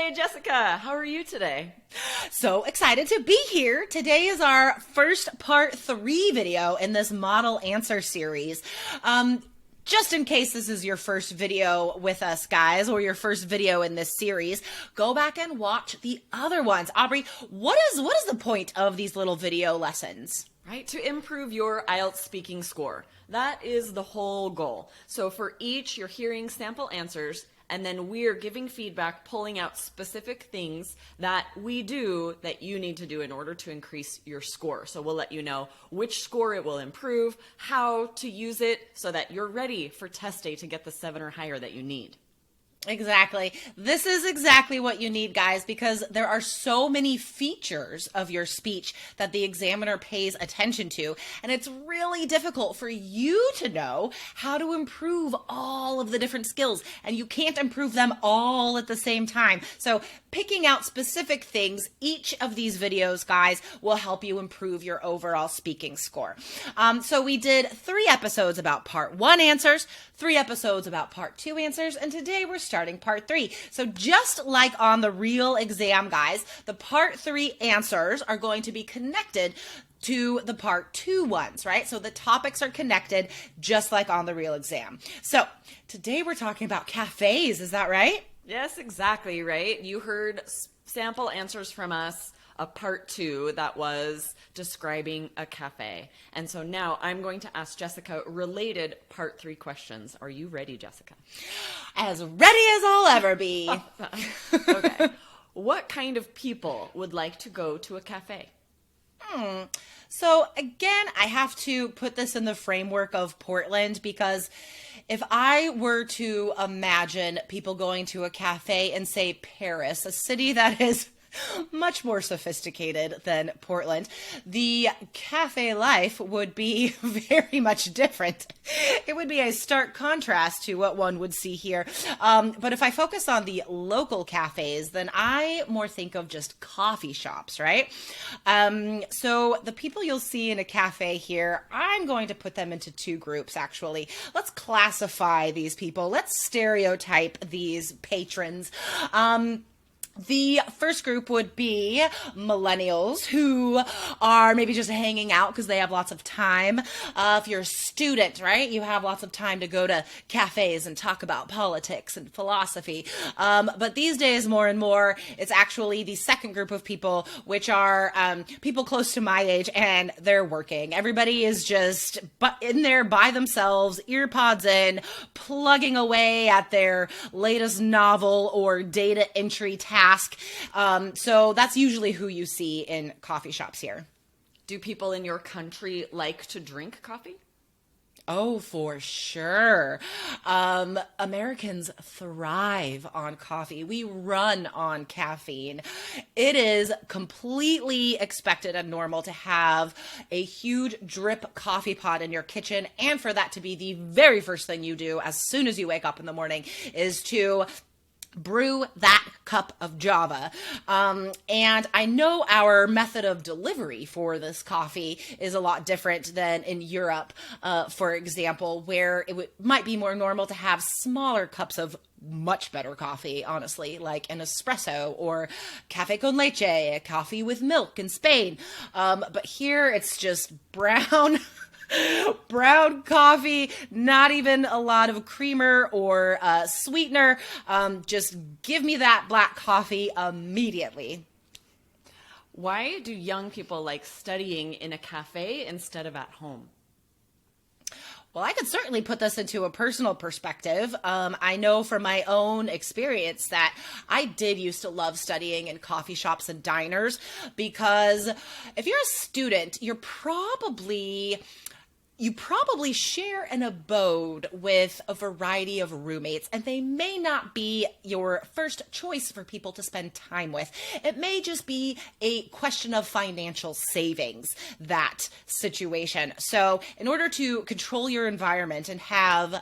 Hey, Jessica, how are you today? So excited to be here. Today is our first part 3 video in this model answer series. Just in case this is your first video with us, guys, or your first video in this series, go back and watch the other ones. Aubrey, what is the point of these little video lessons? Right, to improve your IELTS speaking score. That is the whole goal. So for each, you're hearing sample answers, and then we're giving feedback, pulling out specific things that we do that you need to do in order to increase your score. So we'll let you know which score it will improve, how to use it so that you're ready for test day to get the 7 or higher that you need. Exactly. This is exactly what you need, guys, because there are so many features of your speech that the examiner pays attention to, and it's really difficult for you to know how to improve all of the different skills, and you can't improve them all at the same time. So picking out specific things, each of these videos, guys, will help you improve your overall speaking score. So we did 3 episodes about part 1 answers, 3 episodes about part 2 answers, and today we're starting part 3. So just like on the real exam, guys, the part 3 answers are going to be connected to the part 2 ones, right? So the topics are connected just like on the real exam. So today we're talking about cafes, is that right? Yes, exactly, right? You heard sample answers from us, a part 2 that was describing a cafe. And so now I'm going to ask Jessica related part 3 questions. Are you ready, Jessica? As ready as I'll ever be. Okay. What kind of people would like to go to a cafe? So again, I have to put this in the framework of Portland because if I were to imagine people going to a cafe in, say, Paris, a city that is much more sophisticated than Portland, the cafe life would be very much different. It would be a stark contrast to what one would see here. But if I focus on the local cafes, then I more think of just coffee shops, right? So the people you'll see in a cafe here, I'm going to put them into 2 groups, actually. Let's classify these people. Let's stereotype these patrons. The first group would be millennials who are maybe just hanging out because they have lots of time. If you're a student, right, you have lots of time to go to cafes and talk about politics and philosophy. But these days, more and more, it's actually the second group of people, which are people close to my age, and they're working. Everybody is just in there by themselves, ear pods in, plugging away at their latest novel or data entry task. So that's usually who you see in coffee shops here. Do people in your country like to drink coffee? Oh, for sure. Americans thrive on coffee. We run on caffeine. It is completely expected and normal to have a huge drip coffee pot in your kitchen, and for that to be the very first thing you do as soon as you wake up in the morning is to brew that cup of Java. And I know our method of delivery for this coffee is a lot different than in Europe, for example, where it might be more normal to have smaller cups of much better coffee, honestly, like an espresso or café con leche, coffee with milk in Spain. But here it's just brown coffee, not even a lot of creamer or sweetener. Just give me that black coffee immediately. Why do young people like studying in a cafe instead of at home? Well, I could certainly put this into a personal perspective. I know from my own experience that I did used to love studying in coffee shops and diners because if you're a student, you probably share an abode with a variety of roommates, and they may not be your first choice for people to spend time with. It may just be a question of financial savings, that situation. So in order to control your environment and have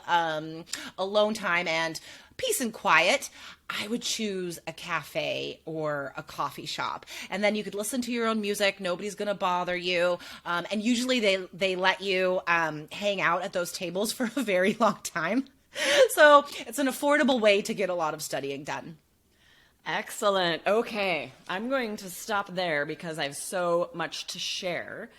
alone time and peace and quiet, I would choose a cafe or a coffee shop. And then you could listen to your own music. Nobody's going to bother you. And usually they let you hang out at those tables for a very long time. So it's an affordable way to get a lot of studying done. Excellent. Okay, I'm going to stop there because I have so much to share.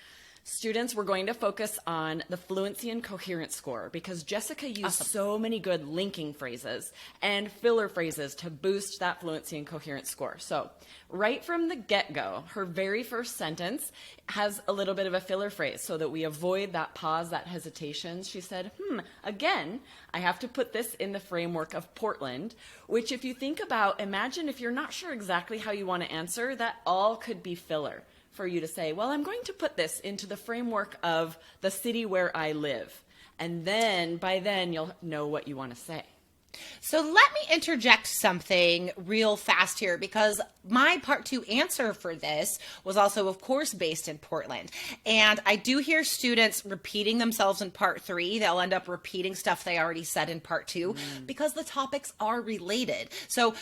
Students, we're going to focus on the fluency and coherence score because Jessica used so many good linking phrases and filler phrases to boost that fluency and coherence score. So right from the get-go, her very first sentence has a little bit of a filler phrase so that we avoid that pause, that hesitation. She said, again, I have to put this in the framework of Portland, which if you think about, imagine if you're not sure exactly how you want to answer, that all could be filler for you to say, well, I'm going to put this into the framework of the city where I live. And then by then you'll know what you want to say. So let me interject something real fast here because my part 2 answer for this was also, of course, based in Portland. And I do hear students repeating themselves in part 3. They'll end up repeating stuff they already said in part 2 because the topics are related. So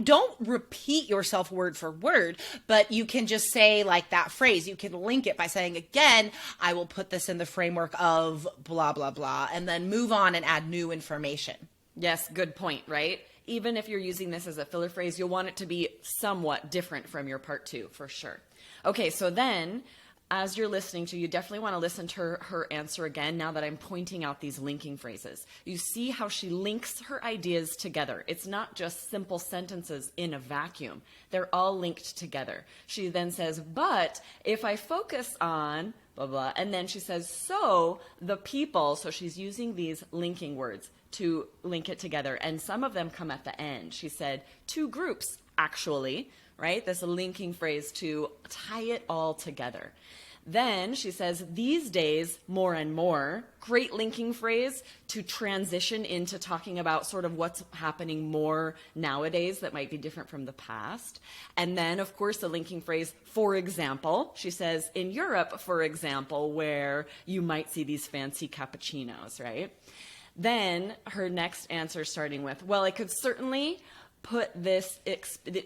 don't repeat yourself word for word, but you can just say like that phrase. You can link it by saying, again, I will put this in the framework of blah, blah, blah, and then move on and add new information. Yes, good point, right? Even if you're using this as a filler phrase, you'll want it to be somewhat different from your part 2, for sure. Okay, so then, as you're listening to, you definitely want to listen to her answer again now that I'm pointing out these linking phrases. You see how she links her ideas together. It's not just simple sentences in a vacuum. They're all linked together. She then says, but if I focus on blah, blah, and then she says, so the people, so she's using these linking words to link it together. And some of them come at the end. She said, 2 groups, actually, right? This linking phrase to tie it all together. Then she says, these days, more and more, great linking phrase to transition into talking about sort of what's happening more nowadays that might be different from the past. And then, of course, the linking phrase, for example, she says, in Europe, for example, where you might see these fancy cappuccinos, right? Then her next answer starting with, well, I could certainly put this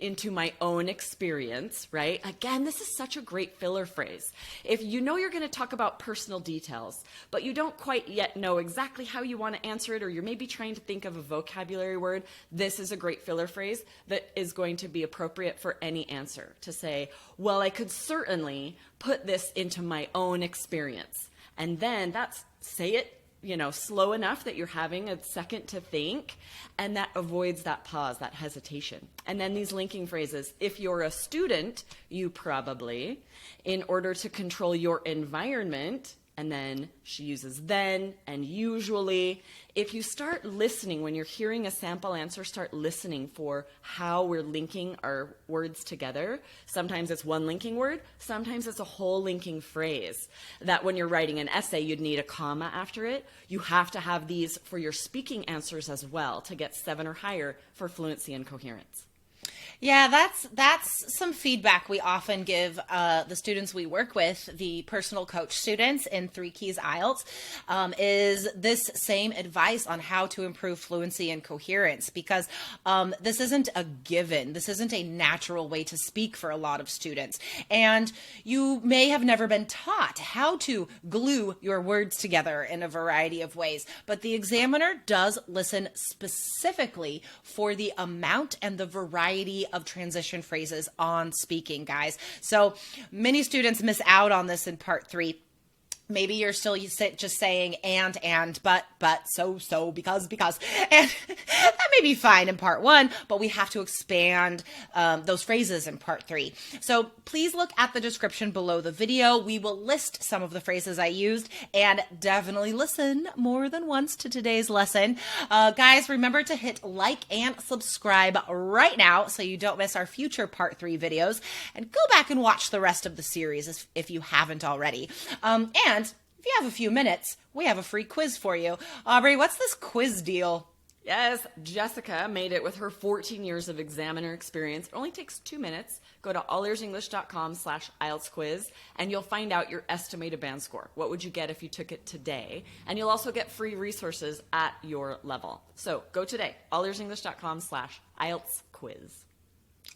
into my own experience, right? Again, this is such a great filler phrase. If you know you're going to talk about personal details, but you don't quite yet know exactly how you want to answer it, or you're maybe trying to think of a vocabulary word, this is a great filler phrase that is going to be appropriate for any answer. To say, well, I could certainly put this into my own experience. And then say it, slow enough that you're having a second to think, and that avoids that pause, that hesitation. And then these linking phrases, if you're a student, you probably, in order to control your environment, and then she uses then and usually. If you start listening, when you're hearing a sample answer, start listening for how we're linking our words together. Sometimes it's one linking word, sometimes it's a whole linking phrase. That when you're writing an essay, you'd need a comma after it. You have to have these for your speaking answers as well to get 7 or higher for fluency and coherence. Yeah, that's some feedback we often give the students we work with, the personal coach students in 3 Keys IELTS, is this same advice on how to improve fluency and coherence, because this isn't a given. This isn't a natural way to speak for a lot of students. And you may have never been taught how to glue your words together in a variety of ways, but the examiner does listen specifically for the amount and the variety of transition phrases on speaking, guys. So many students miss out on this in part 3. Maybe you're still just saying and, but, so, because. And that may be fine in part 1, but we have to expand those phrases in part 3. So please look at the description below the video. We will list some of the phrases I used, and definitely listen more than once to today's lesson. Guys, remember to hit like and subscribe right now so you don't miss our future part 3 videos, and go back and watch the rest of the series if you haven't already. And if you have a few minutes, we have a free quiz for you. Aubrey, what's this quiz deal? Yes, Jessica made it with her 14 years of examiner experience. It only takes 2 minutes. Go to allearsenglish.com/IELTS quiz, and you'll find out your estimated band score. What would you get if you took it today? And you'll also get free resources at your level. So go today, allearsenglish.com/IELTS quiz.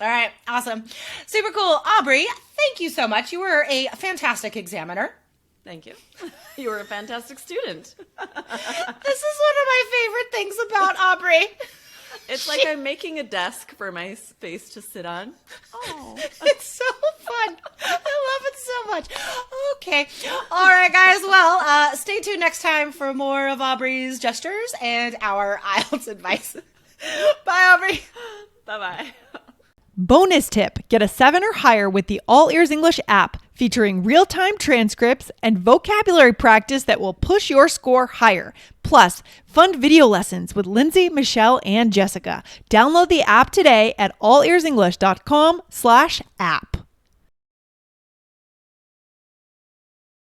All right, awesome. Super cool. Aubrey, thank you so much. You were a fantastic examiner. Thank you. You were a fantastic student. This is one of my favorite things about Aubrey. It's like I'm making a desk for my face to sit on. Oh. It's so fun. I love it so much. Okay. All right, guys. Well, stay tuned next time for more of Aubrey's gestures and our IELTS advice. Bye, Aubrey. Bye-bye. Bonus tip, get a 7 or higher with the All Ears English app, featuring real-time transcripts and vocabulary practice that will push your score higher. Plus, fun video lessons with Lindsay, Michelle, and Jessica. Download the app today at allearsenglish.com/app.